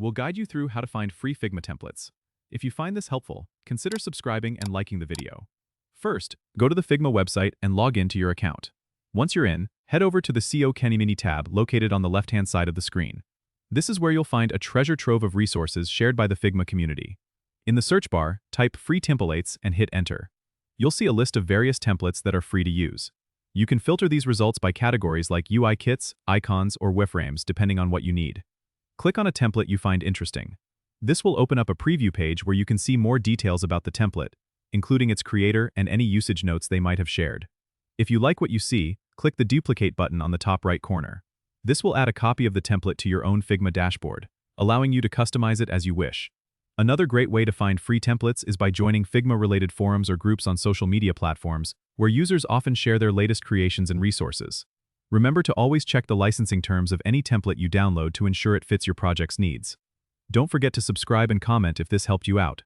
we'll guide you through how to find free Figma templates. If you find this helpful, consider subscribing and liking the video. First, go to the Figma website and log in to your account. Once you're in, head over to the CO Kenny Mini tab located on the left-hand side of the screen. This is where you'll find a treasure trove of resources shared by the Figma community. In the search bar, type free templates and hit enter. You'll see a list of various templates that are free to use. You can filter these results by categories like UI kits, icons, or wireframes depending on what you need. Click on a template you find interesting. This will open up a preview page where you can see more details about the template, including its creator and any usage notes they might have shared. If you like what you see, click the duplicate button on the top right corner. This will add a copy of the template to your own Figma dashboard, allowing you to customize it as you wish. Another great way to find free templates is by joining Figma-related forums or groups on social media platforms, where users often share their latest creations and resources. Remember to always check the licensing terms of any template you download to ensure it fits your project's needs. Don't forget to subscribe and comment if this helped you out.